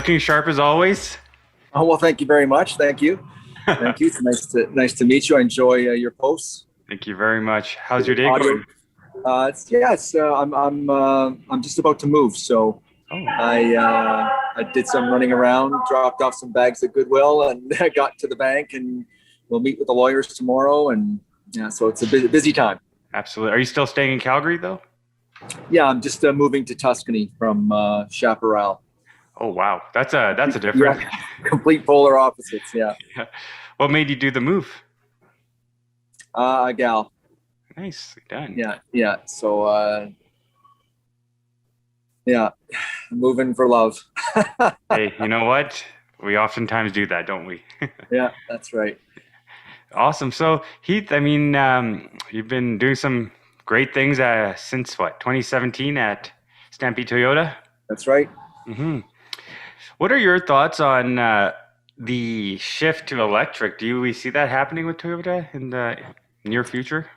Looking sharp as always. Oh, well, thank you very much. Thank you. Thank you. It's nice to meet you. I enjoy your posts. Thank you very much. How's your day Audio. going? I'm just about to move, so Oh, I did some running around, dropped off some bags at Goodwill, and got to the bank, and we'll meet with the lawyers tomorrow, and yeah, so it's a busy time. absolutely. Are you still staying in Calgary though? Yeah, I'm just moving to Tuscany from Chaparral. Oh, wow. That's a difference. Yeah, complete polar opposites. Yeah, What made you do the move? a gal. Nicely done. Yeah. So yeah, moving for love. Hey, you know what? We oftentimes do that, don't we? Yeah, that's right. Awesome. So, Heath, you've been doing some great things since what, 2017 at Stampede Toyota? That's right. hmm What are your thoughts on the shift to electric? Do we see that happening with Toyota in the near future?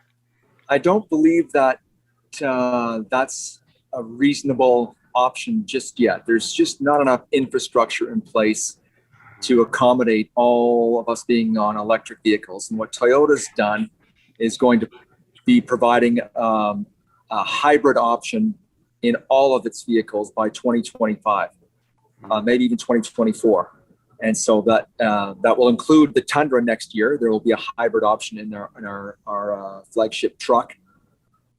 I don't believe that that's a reasonable option just yet. There's just not enough infrastructure in place to accommodate all of us being on electric vehicles. And what Toyota's done is going to be providing a hybrid option in all of its vehicles by 2025, maybe even 2024. And so that will include the Tundra next year. There will be a hybrid option in our flagship truck.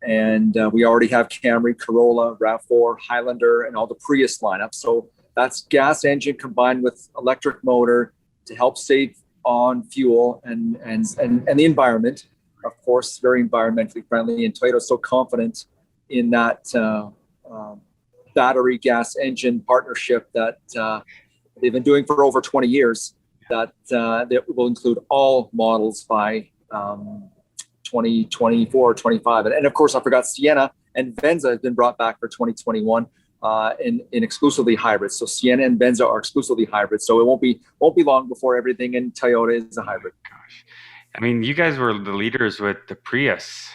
And we already have Camry, Corolla, RAV4, Highlander, and all the Prius lineup. So that's gas engine combined with electric motor to help save on fuel and the environment. Of course, very environmentally friendly. And Toyota's so confident in that battery gas engine partnership that they've been doing for over 20 years, that will include all models by 2024, 25. And of course, I forgot Sienna and Venza have been brought back for 2021 in exclusively hybrids. So Sienna and Venza are exclusively hybrids. So it won't be long before everything in Toyota is a hybrid. Gosh. I mean, you guys were the leaders with the Prius,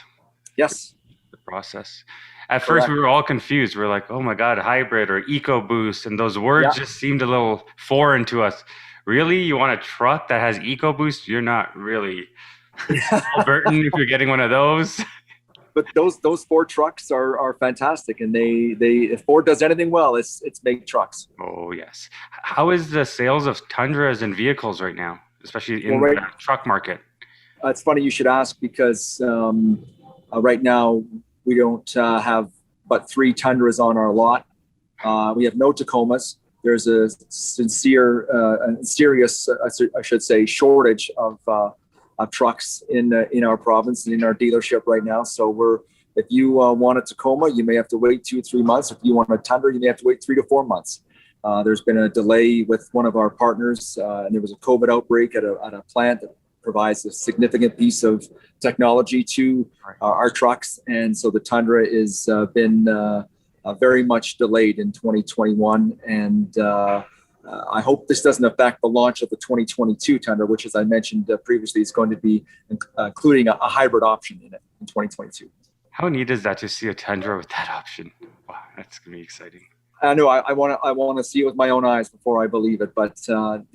Yes. the process. At first, Correct. we were all confused. We are like, oh my God, hybrid or EcoBoost. And those words Yeah. just seemed a little foreign to us. Really? You want a truck that has EcoBoost? You're not really Albertan if you're getting one of those. But those Ford trucks are fantastic, and they if Ford does anything well, it's make trucks. Oh, yes. How is the sales of Tundras and vehicles right now, especially in Well, the truck market? it's funny you should ask because right now we don't have but 3 Tundras on our lot. We have no Tacomas. There's a serious, I should say, shortage of trucks in our province and in our dealership right now. So if you want a Tacoma, you may have to wait 2 or 3 months. If you want a Tundra, you may have to wait 3 to 4 months. There's been a delay with one of our partners, and there was a COVID outbreak at a plant that provides a significant piece of technology to our trucks, and so the Tundra is been very much delayed in 2021, and I hope this doesn't affect the launch of the 2022 Tundra, which, as I mentioned previously, is going to be including a hybrid option in it in 2022. How neat is that to see a Tundra with that option? Wow, that's gonna be exciting. I know I want to see it with my own eyes before I believe it, but the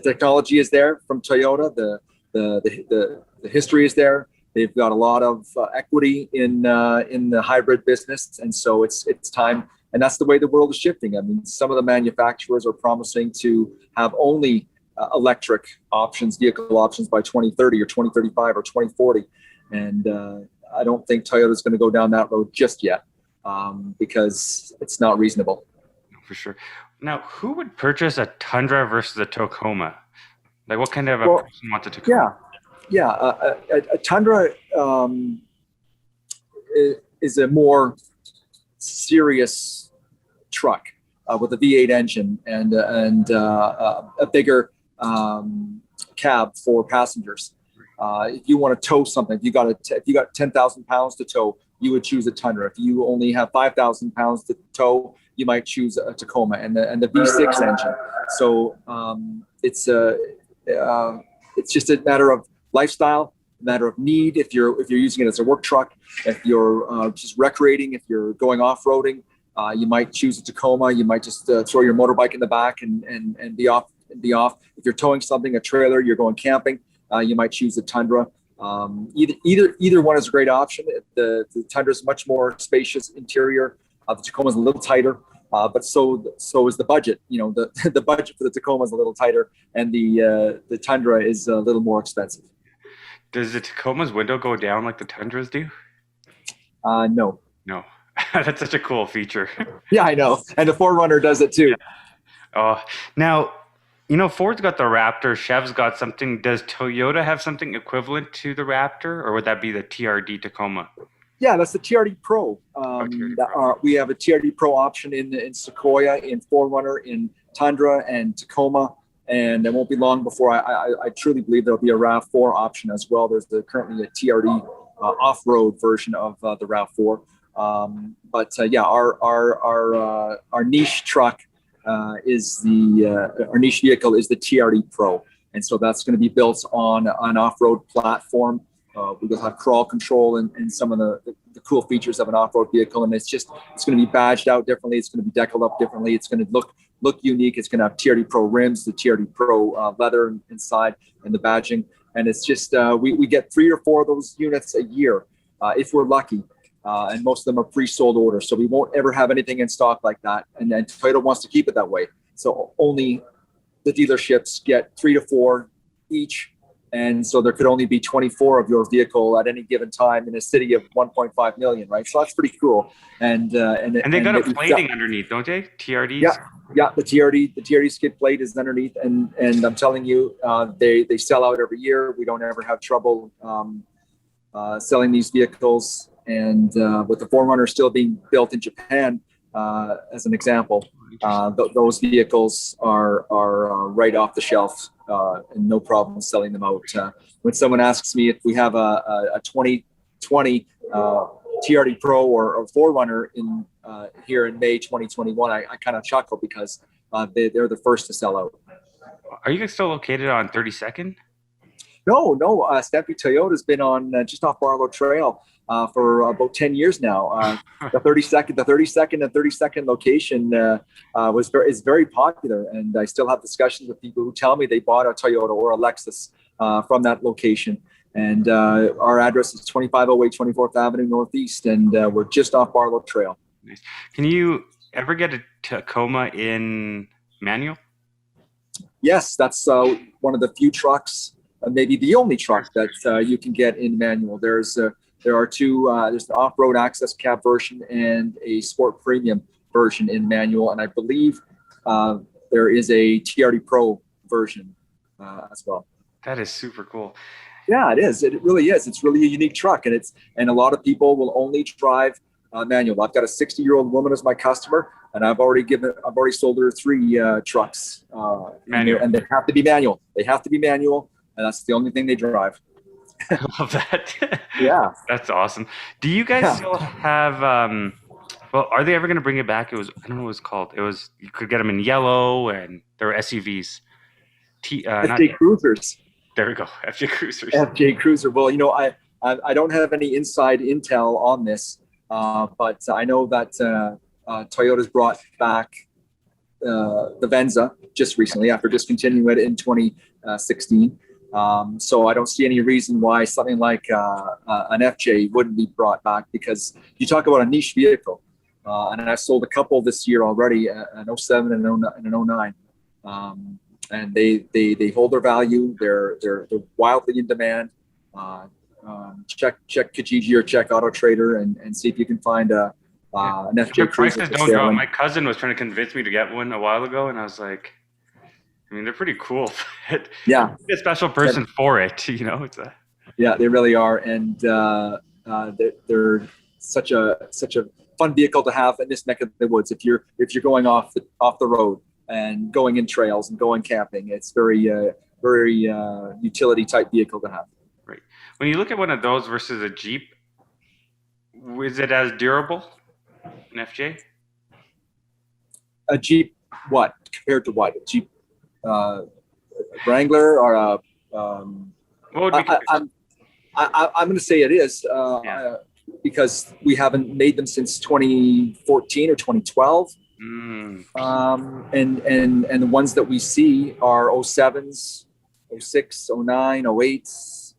technology is there from Toyota. The history is there. They've got a lot of equity in the hybrid business, and so it's time. And that's the way the world is shifting. I mean, some of the manufacturers are promising to have only electric options, vehicle options by 2030 or 2035 or 2040. And I don't think Toyota is going to go down that road just yet because it's not reasonable. For sure. Now, who would purchase a Tundra versus a Tacoma? Like, what kind of a person wants a Tacoma? Yeah. A Tundra is a more serious truck with a V8 engine and a bigger cab for passengers. If you want to tow something, if you got 10,000 pounds to tow, you would choose a Tundra. If you only have 5,000 pounds to tow, you might choose a Tacoma and the V6 engine. So it's just a matter of lifestyle, a matter of need. If you're using it as a work truck, if you're just recreating, if you're going off-roading, You might choose a Tacoma. You might just throw your motorbike in the back and be off. If you're towing something, a trailer, you're going camping, you might choose a Tundra. Either one is a great option. The Tundra is much more spacious interior. The Tacoma is a little tighter, but so is the budget. The budget for the Tacoma is a little tighter, and the Tundra is a little more expensive. Does the Tacoma's window go down like the Tundras do? No. No. That's such a cool feature. Yeah, I know, and the 4Runner does it too. Yeah. Oh, now, Ford's got the Raptor, Chev's got something. Does Toyota have something equivalent to the Raptor, or would that be the TRD Tacoma? Yeah, that's the TRD Pro. TRD Pro. We have a TRD Pro option in Sequoia, in 4Runner, in Tundra, and Tacoma. And it won't be long before I truly believe there'll be a RAV4 option as well. There's currently a TRD off-road version of the RAV4. Yeah, our niche truck our niche vehicle is the TRD Pro, and so that's going to be built on an off-road platform. We'll have crawl control and some of the cool features of an off-road vehicle, and it's going to be badged out differently. It's going to be deckled up differently. It's going to look unique. It's going to have TRD Pro rims, the TRD Pro leather inside, and the badging. And it's just we get 3 or 4 of those units a year if we're lucky. And most of them are pre-sold orders, so we won't ever have anything in stock like that. And then Toyota wants to keep it that way, so only the dealerships get 3 to 4 each, and so there could only be 24 of your vehicle at any given time in a city of 1.5 million, right? So that's pretty cool. And they got a plating underneath, don't they? TRDs. Yeah. The TRD skid plate is underneath, and I'm telling you, they sell out every year. We don't ever have trouble selling these vehicles. And with the 4Runner still being built in Japan, as an example, those vehicles are right off the shelf, and no problem selling them out. When someone asks me if we have a 2020 TRD Pro or 4Runner here in May 2021, I kind of chuckle because they're the first to sell out. Are you guys still located on 32nd? No. Stampede Toyota has been on just off Barlow Trail for about 10 years now. The 32nd location is very popular, and I still have discussions with people who tell me they bought a Toyota or a Lexus from that location. And our address is 2508 24th Avenue Northeast, and we're just off Barlow Trail. Nice. Can you ever get a Tacoma in manual? Yes, that's one of the few trucks, maybe the only truck that you can get in manual. There are two. There's the off-road access cab version and a sport premium version in manual, and I believe there is a TRD Pro version as well. That is super cool. Yeah, it is. It really is. It's really a unique truck, and a lot of people will only drive manual. I've got a 60-year-old woman as my customer, and I've already sold her 3 trucks. Manual. And they have to be manual. And that's the only thing they drive. I love that. Yeah. That's awesome. Do you guys still have, well, are they ever going to bring it back? I don't know what it was called. You could get them in yellow, and there were SUVs. FJ Cruisers. There we go. FJ Cruisers. FJ Cruiser. Well, I don't have any inside intel on this, but I know that Toyota's brought back the Venza just recently after discontinuing it in 2016. So I don't see any reason why something like an FJ wouldn't be brought back, because you talk about a niche vehicle, and I've sold a couple this year already, an 07 and an 09. And they hold their value. They're wildly in demand. Check Kijiji or check Auto Trader and see if you can find an FJ Cruiser. Prices don't drop. My cousin was trying to convince me to get one a while ago, and I was like, I mean, they're pretty cool. Yeah, be a special person for it, Yeah, they really are, and they're such a fun vehicle to have in this neck of the woods. If you're going off the road and going in trails and going camping, it's very utility type vehicle to have. Right. When you look at one of those versus a Jeep, is it as durable, an FJ? A Jeep, what compared to what? A Jeep Wrangler or a? I'm going to say it is. because we haven't made them since 2014 or 2012. Mm. And the ones that we see are '07s, '06, '09, '08s.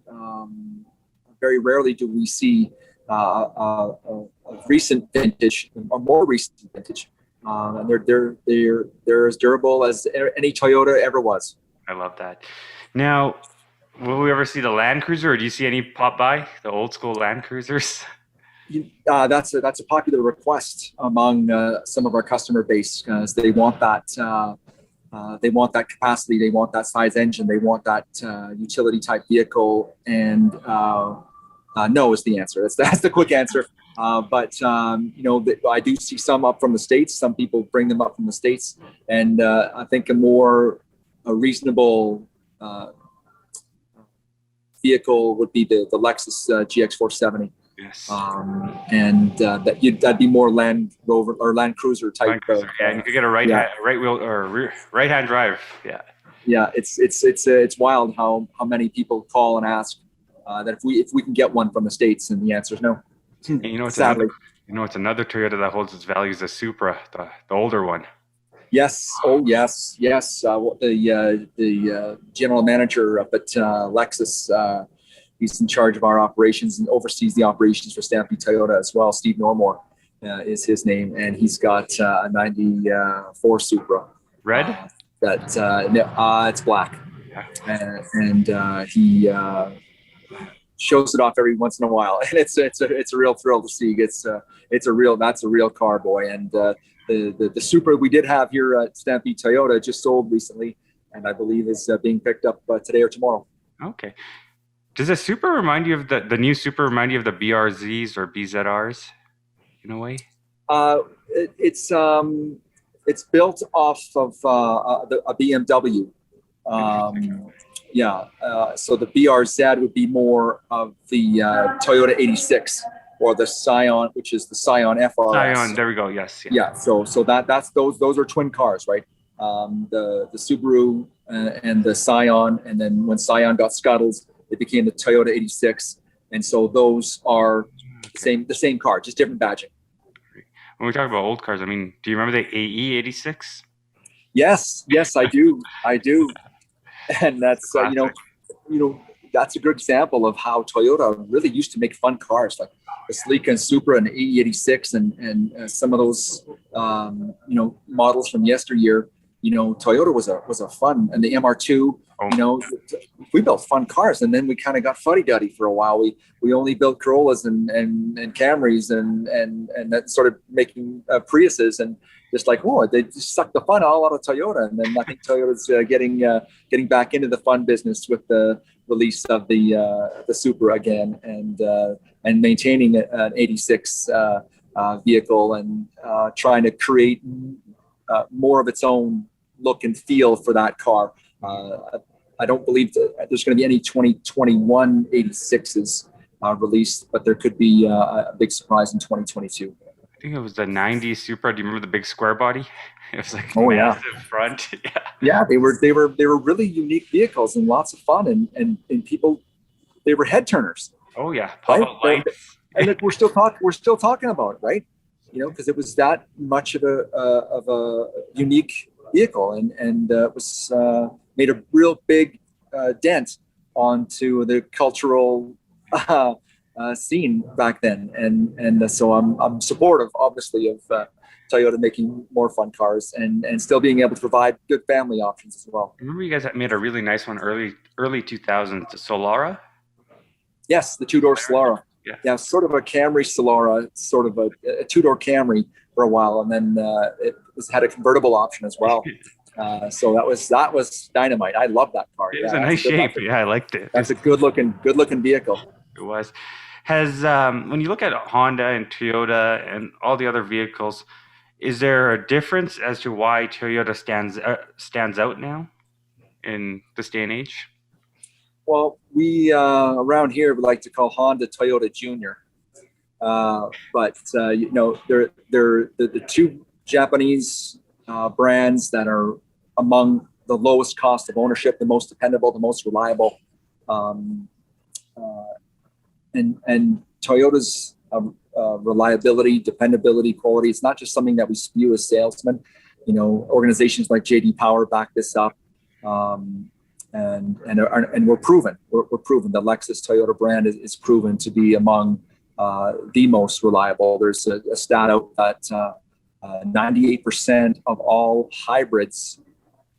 Very rarely do we see a recent vintage, a more recent vintage. And they're as durable as any Toyota ever was. I love that. Now, will we ever see the Land Cruiser, or do you see any pop by the old school Land Cruisers? That's a popular request among some of our customer base, because they want that. They want that capacity. They want that size engine. They want that utility type vehicle. And no is the answer. That's the quick answer. But I do see some up from the States. Some people bring them up from the States, and I think a reasonable vehicle would be the Lexus GX470. Yes. And that'd be more Land Rover or Land Cruiser type. Land Cruiser, yeah, and you could get a right wheel or right hand drive. Yeah. Yeah, it's wild how many people call and ask that if we can get one from the States, and the answer is no. And it's sadly. it's another Toyota that holds its value is the Supra, the older one. Yes. Oh, yes. The general manager up at Lexus, he's in charge of our operations and oversees the operations for Stampede Toyota as well. Steve Normore is his name, and he's got a '94 Supra. Red? It's black, and he shows it off every once in a while, and it's a real thrill to see. That's a real car, boy. And the Supra we did have here at Stampede Toyota just sold recently, and I believe is being picked up today or tomorrow. Okay. Does the Supra remind you of the new Supra remind you of the BRZs or BZRs in a way? It's built off of a BMW. So the BRZ would be more of the Toyota 86 or the Scion, which is the Scion FRS. Scion, there we go. Yes. Yeah. So that's those are twin cars, right? The Subaru and the Scion, and then when Scion got scuttled, it became the Toyota 86, and so those are the same car, just different badging. When we talk about old cars, I mean, do you remember the AE 86? Yes, I do, and that's that's a good example of how Toyota really used to make fun cars, like the Celica and Supra and the AE 86, and some of those models from yesteryear. Toyota was a fun, and the MR2. We built fun cars, and then we kind of got fuddy-duddy for a while. We only built Corollas and Camrys and that started making Priuses, and just like, they just sucked the fun all out of Toyota. And then I think Toyota's getting back into the fun business with the release of the Supra again, and maintaining an 86 vehicle, and trying to create more of its own look and feel for that car. I don't believe that there's going to be any 2021 86s released, but there could be a big surprise in 2022. I think it was the '90s Supra. Do you remember the big square body? It was like massive front. Yeah, they were really unique vehicles and lots of fun, and people, they were head turners. Oh yeah, pop-out lights. And look, we're still talking about it, right? Because it was that much of a unique vehicle, and it was made a real big dent onto the cultural scene back then, and so I'm supportive, obviously, of Toyota making more fun cars and still being able to provide good family options as well. Remember, you guys made a really nice one early 2000s, the Solara. Yes, the two-door Solara. Yeah, sort of a Camry Solara, sort of a two-door Camry for a while, and then it had a convertible option as well. So that was dynamite. I love that car. It was a nice shape. Yeah, I liked it. That's a good looking vehicle. It was. Has when you look at Honda and Toyota and all the other vehicles, is there a difference as to why Toyota stands out now in this day and age? Well, we around here would like to call Honda Toyota Junior, but they're the two Japanese brands that are among the lowest cost of ownership, the most dependable, the most reliable, and Toyota's reliability, dependability, quality. It's not just something that we spew as salesmen. Organizations like JD Power back this up, and we're proven. We're proven. The Lexus Toyota brand is proven to be among the most reliable. There's a stat out that 98% of all hybrids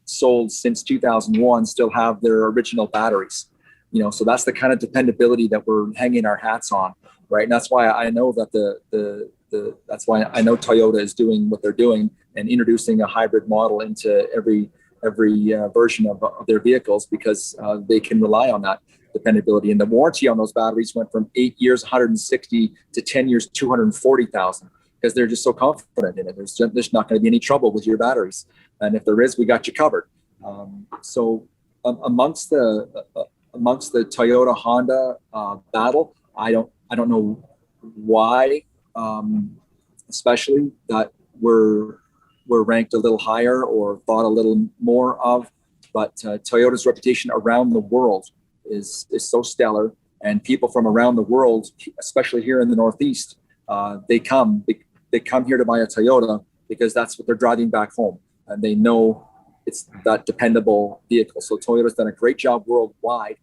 sold since 2001 still have their original batteries. So that's the kind of dependability that we're hanging our hats on, right? And that's why I know that that's why I know Toyota is doing what they're doing and introducing a hybrid model into every version of their vehicles, because they can rely on that dependability. And the warranty on those batteries went from 8 years, 160 to 10 years, 240,000, because they're just so confident in it. There's not going to be any trouble with your batteries. And if there is, we got you covered. So amongst the Toyota Honda battle, I don't know why, especially that we're ranked a little higher or thought a little more of, but Toyota's reputation around the world is so stellar, and people from around the world, especially here in the Northeast, they come here to buy a Toyota because that's what they're driving back home, and they know it's that dependable vehicle. So Toyota's done a great job worldwide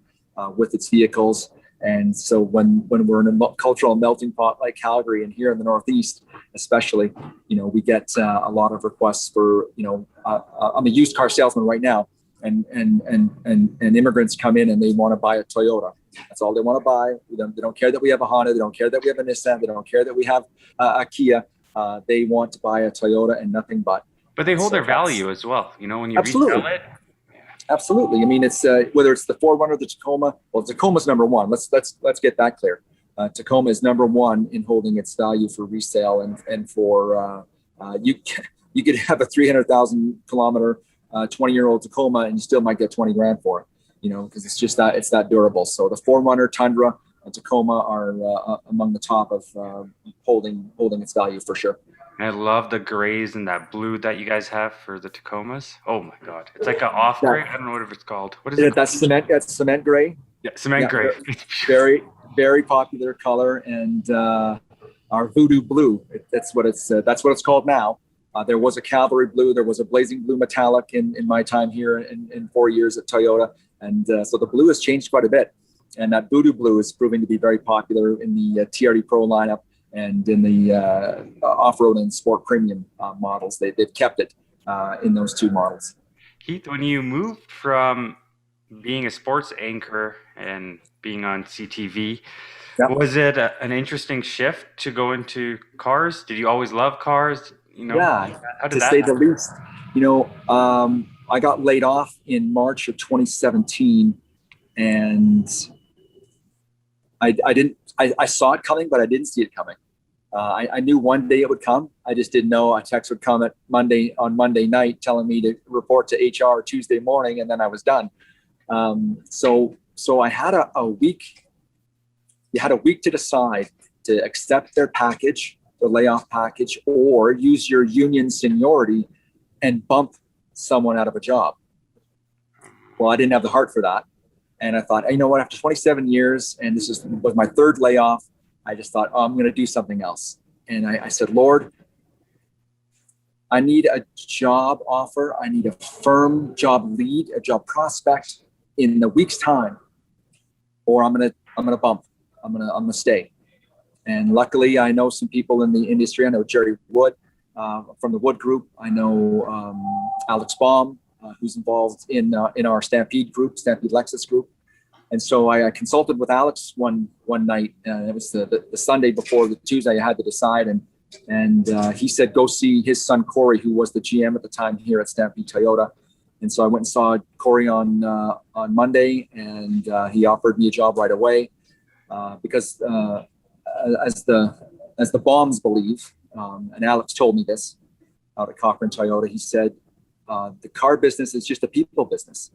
with its vehicles. And so when we're in a cultural melting pot like Calgary and here in the Northeast, especially, we get a lot of requests for, I'm a used car salesman right now, and immigrants come in and they want to buy a Toyota. That's all they want to buy. They don't care that we have a Honda. They don't care that we have a Nissan. They don't care that we have a Kia. They want to buy a Toyota and nothing but. But they hold their value as well. When you absolutely. resell it. Absolutely. I mean, it's whether it's the 4Runner, the Tacoma. Well, Tacoma's number one. Let's get that clear. Tacoma is number one in holding its value for resale, and for you could have a 300,000 kilometer 20-year-old Tacoma and you still might get 20 grand for it. Because it's that durable. So the 4Runner, Tundra, and Tacoma are among the top of holding its value for sure. And I love the grays and that blue that you guys have for the Tacomas. Oh my God. It's like an off gray. I don't know what it's called. What is it? That's cement gray. Yeah, cement gray. Very, very popular color. And our voodoo blue, that's what it's called now. There was a cavalry blue. There was a blazing blue metallic in my time here in 4 years at Toyota. And so the blue has changed quite a bit. And that voodoo blue is proving to be very popular in the TRD Pro lineup and in the off-road and sport premium models. They've kept it in those two models. Heath, when you moved from being a sports anchor and being on CTV, was it an interesting shift to go into cars? Did you always love cars? Yeah, how did to say the least. I got laid off in March of 2017, and I saw it coming, but I didn't see it coming. I knew one day it would come. I just didn't know a text would come on Monday night telling me to report to HR Tuesday morning, and then I was done. So I had a week. You had a week to decide to accept their package, the layoff package, or use your union seniority and bump someone out of a job. Well, I didn't have the heart for that. And I thought, you know what, after 27 years, and this was my third layoff, I just thought, I'm going to do something else. And I said, Lord, I need a job offer. I need a firm job lead, a job prospect in the week's time, or I'm going to bump. I'm going to stay. And luckily, I know some people in the industry. I know Jerry Wood from the Wood Group. I know Alex Baum, who's involved in our Stampede group, Stampede Lexus group. And so I consulted with Alex one night. It was the Sunday before the Tuesday. I had to decide, and he said, go see his son Corey, who was the GM at the time here at Stampede Toyota. And so I went and saw Corey on Monday, and he offered me a job right away because as the Bombs believe, and Alex told me this out at Cochrane Toyota, he said, the car business is just a people business,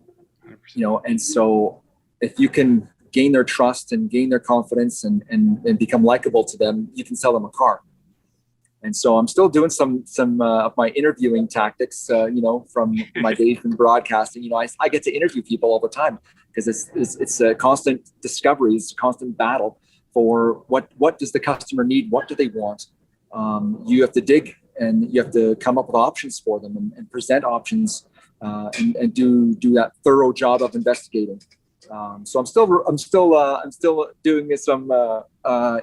and so if you can gain their trust and gain their confidence and become likable to them, you can sell them a car. And so I'm still doing some of my interviewing tactics, from my days in broadcasting. I get to interview people all the time because it's a constant discovery, it's a constant battle for what does the customer need? What do they want? You have to dig and you have to come up with options for them and present options and do that thorough job of investigating. So I'm still doing some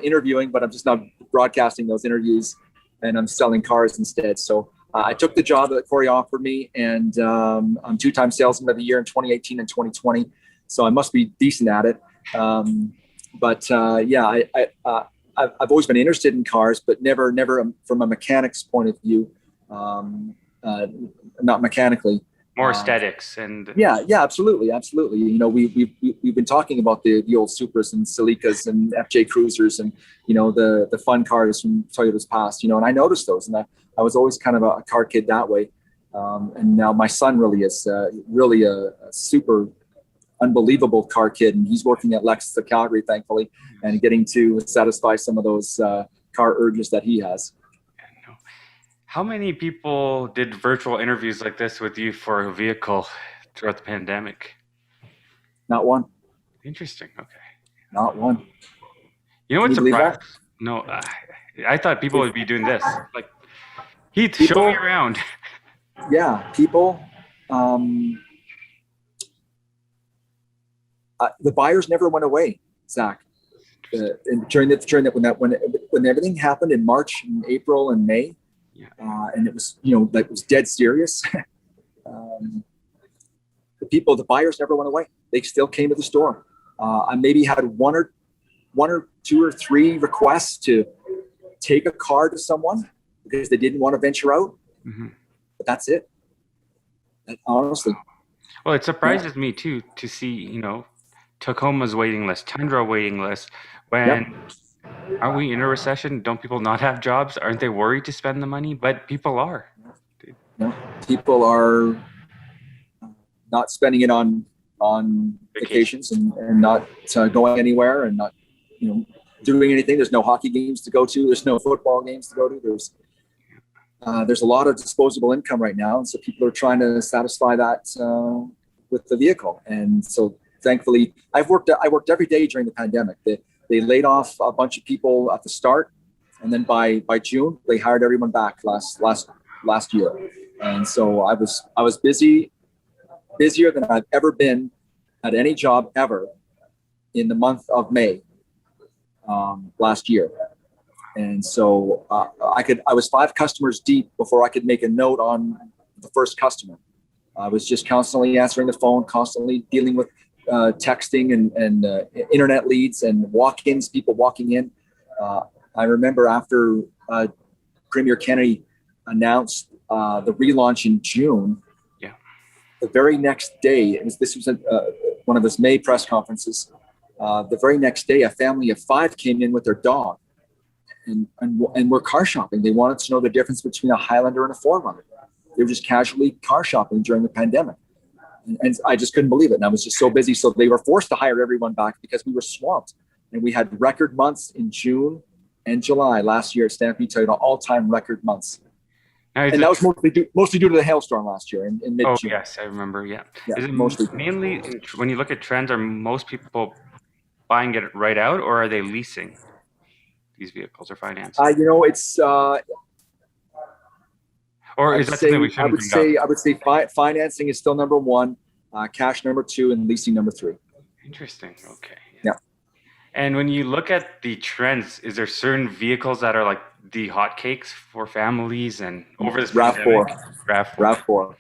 interviewing, but I'm just not broadcasting those interviews, and I'm selling cars instead. So I took the job that Corey offered me, and I'm two-time salesman of the year in 2018 and 2020. So I must be decent at it. Yeah, I've always been interested in cars, but never from a mechanic's point of view, not mechanically. More aesthetics and yeah, absolutely. You know, we've been talking about the old Supras and Celicas and FJ Cruisers and, you know, the fun cars from Toyota's past, you know, and I noticed those, and I was always kind of a car kid that way. And now my son really is really a super unbelievable car kid, and he's working at Lexus of Calgary, thankfully, and getting to satisfy some of those car urges that he has. How many people did virtual interviews like this with you for a vehicle throughout the pandemic? Not one. Interesting. Okay. Not one. You know what's Can you believe surprising? that? No, I thought people would be doing this. Like, Heath, People- show me around. Yeah, people. The buyers never went away, Zach. And during that when everything happened in March and April and May, Yeah. and it was, you know, like, it was dead serious. The buyers never went away. They still came to the store. I maybe had one or two or three requests to take a car to someone because they didn't want to venture out. Mm-hmm. But that's it. Honestly. Well, it surprises me too to see, you know, Tacoma's waiting list, Tundra waiting list. When aren't we in a recession? Don't people not have jobs? Aren't they worried to spend the money? But people are. People are not spending it on vacations and not going anywhere and not, you know, doing anything. There's no hockey games to go to. There's no football games to go to. There's a lot of disposable income right now, and so people are trying to satisfy that with the vehicle. And so, thankfully, I worked every day during the pandemic. They laid off a bunch of people at the start, and then by June they hired everyone back last year. And so I was busier than I've ever been at any job ever in the month of May last year. And so I was 5 customers deep before I could make a note on the first customer. I was just constantly answering the phone, constantly dealing with texting and internet leads and walk-ins, people walking in. I remember after Premier Kennedy announced the relaunch in June, the very next day, this was one of his May press conferences. The very next day, a family of 5 came in with their dog. And we're car shopping. They wanted to know the difference between a Highlander and a 4Runner. They were just casually car shopping during the pandemic. And I just couldn't believe it. And I was just so busy. So they were forced to hire everyone back because we were swamped. And we had record months in June and July last year at Stampede Toyota, all-time record months. And that was mostly due to the hailstorm last year in mid-June. Oh, yes, I remember, yeah. Is it mostly. Mainly, when you look at trends, are most people buying it right out, or are they leasing these vehicles or financing? You know, it's... or is that something we shouldn't bring up? I would say financing is still number 1, cash number 2, and leasing number 3. Interesting. Okay. Yeah. And when you look at the trends, is there certain vehicles that are like the hotcakes for families and over this RAV4. RAV4. RAV4.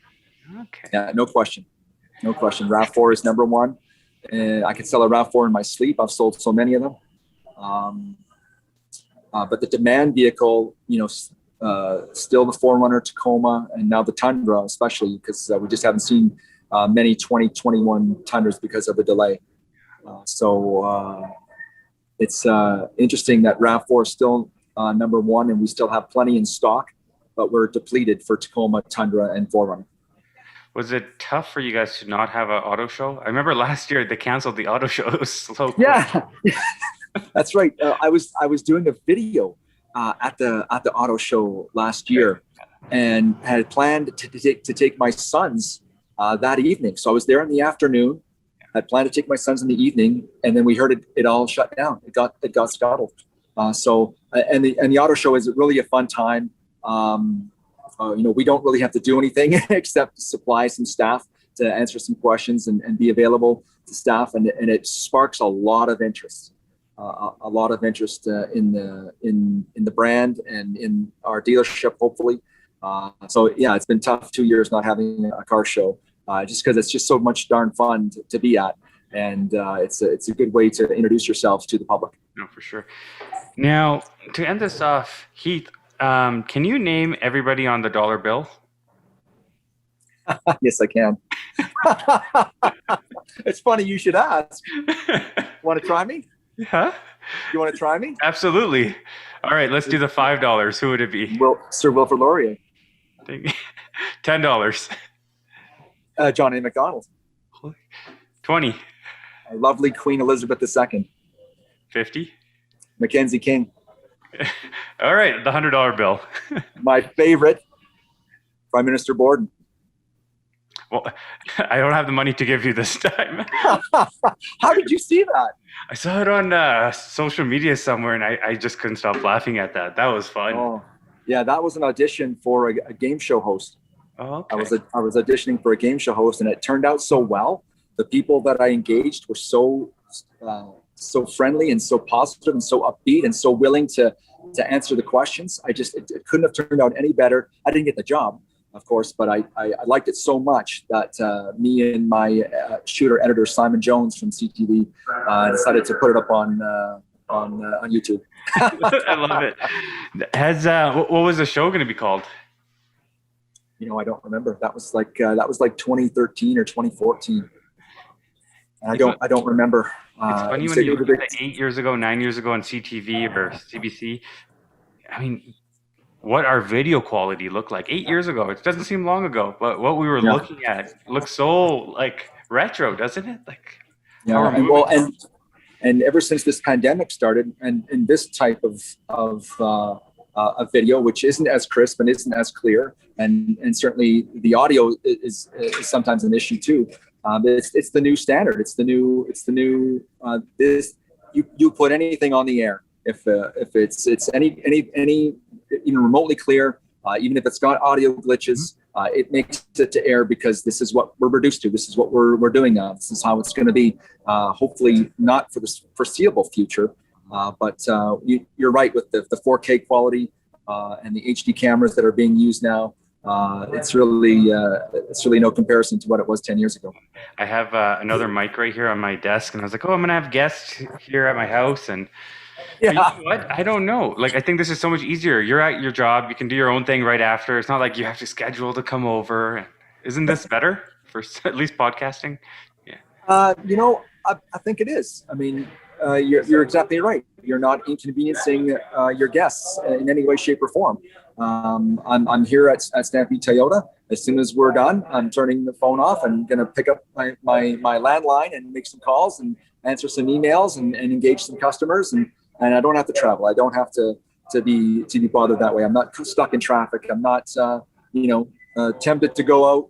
Okay. Yeah, no question. RAV4 is number 1. And I could sell a RAV4 in my sleep. I've sold so many of them. But the demand vehicle, you know, still the 4Runner, Tacoma, and now the Tundra, especially because we just haven't seen many 2021 Tundras because of the delay. It's interesting that RAV4 is still number 1, and we still have plenty in stock, but we're depleted for Tacoma, Tundra, and 4Runner. Was it tough for you guys to not have an auto show? I remember last year they canceled the auto show. It was so quick. Yeah, that's right. I was doing a video at the auto show last year, and had planned to take my sons that evening. So I was there in the afternoon, had planned to take my sons in the evening, and then we heard it all shut down. It got scuttled. And the auto show is really a fun time. We don't really have to do anything except supply some staff to answer some questions and be available to staff, and it sparks a lot of interest. A lot of interest in the brand and in our dealership, hopefully. It's been tough 2 years not having a car show, just because it's just so much darn fun to be at, and it's a good way to introduce yourselves to the public. No, for sure. Now, to end this off, Heath, can you name everybody on the dollar bill? Yes, I can. It's funny you should ask. Want to try me? Huh? You want to try me? Absolutely. All right, let's do the $5. Who would it be? Sir Wilfrid Laurier. $10. John A. McDonald. 20. Lovely Queen Elizabeth II. 50. Mackenzie King. All right, the $100 bill. My favorite, Prime Minister Borden. Well, I don't have the money to give you this time. How did you see that? I saw it on social media somewhere, and I just couldn't stop laughing at that. That was fun. Oh, yeah, that was an audition for a game show host. Oh, okay. I was auditioning for a game show host, and it turned out so well. The people that I engaged were so friendly and so positive and so upbeat and so willing to answer the questions. It couldn't have turned out any better. I didn't get the job, of course, but I liked it so much that me and my shooter editor, Simon Jones from CTV, decided to put it up on YouTube. I love it. What was the show going to be called? I don't remember. That was like 2013 or 2014. I don't remember. It's funny when you look at it 8 years ago, 9 years ago on CTV or CBC. I mean, what our video quality looked like 8 years ago. It doesn't seem long ago, but what we were looking at looks so like retro, doesn't it? Like, and ever since this pandemic started, and this type of video, which isn't as crisp and isn't as clear, and certainly the audio is sometimes an issue too. It's the new standard. It's the new. This you put anything on the air if it's any even remotely clear, even if it's got audio glitches, it makes it to air because this is what we're reduced to. This is what we're doing now. This is how it's going to be. Hopefully not for the foreseeable future, but you're right with the 4K quality and the HD cameras that are being used now. It's really no comparison to what it was 10 years ago. I have another mic right here on my desk, and I was like, I'm going to have guests here at my house. And you know what? I don't know. Like, I think this is so much easier. You're at your job. You can do your own thing right after. It's not like you have to schedule to come over. Isn't this better for at least podcasting? Yeah. I think it is. I mean, you're exactly right. You're not inconveniencing your guests in any way, shape, or form. I'm here at Stampede Toyota. As soon as we're done, I'm turning the phone off. I'm going to pick up my landline and make some calls and answer some emails and engage some customers. And I don't have to travel. I don't have to be bothered that way. I'm not stuck in traffic. I'm not, tempted to go out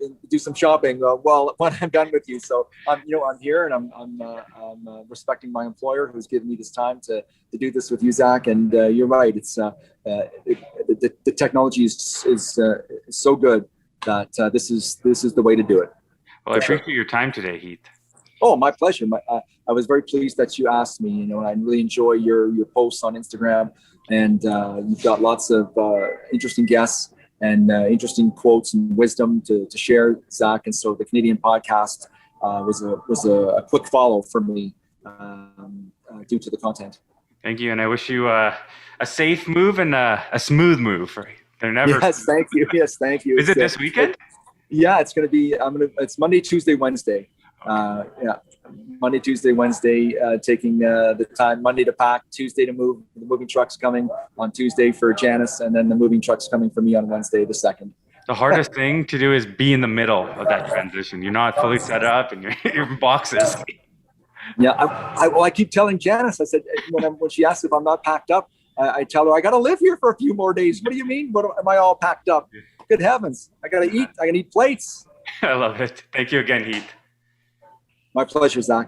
and do some shopping. When I'm done with you, so I'm here and I'm respecting my employer who's given me this time to do this with you, Zach. And you're right. It's the technology is so good that this is the way to do it. Well, I appreciate your time today, Heath. Oh, my pleasure. I was very pleased that you asked me. And I really enjoy your posts on Instagram, and you've got lots of interesting guests and interesting quotes and wisdom to share, Zach. And so the Canadian podcast was a quick follow for me due to the content. Thank you, and I wish you a safe move and a smooth move. Right? They're never. Yes, thank you. Yes, thank you. Is it this weekend? Yeah, it's going to be. It's Monday, Tuesday, Wednesday. Monday, Tuesday, Wednesday, taking the time. Monday to pack, Tuesday to move. The moving truck's coming on Tuesday for Janice, and then the moving truck's coming for me on Wednesday, the 2nd. The hardest thing to do is be in the middle of that transition. You're not fully set up, and you're in boxes. Yeah, I keep telling Janice. I said when she asks if I'm not packed up, I tell her I got to live here for a few more days. What do you mean? Am I all packed up? Good heavens! I got to eat. I can eat plates. I love it. Thank you again, Heath. My pleasure, Zach.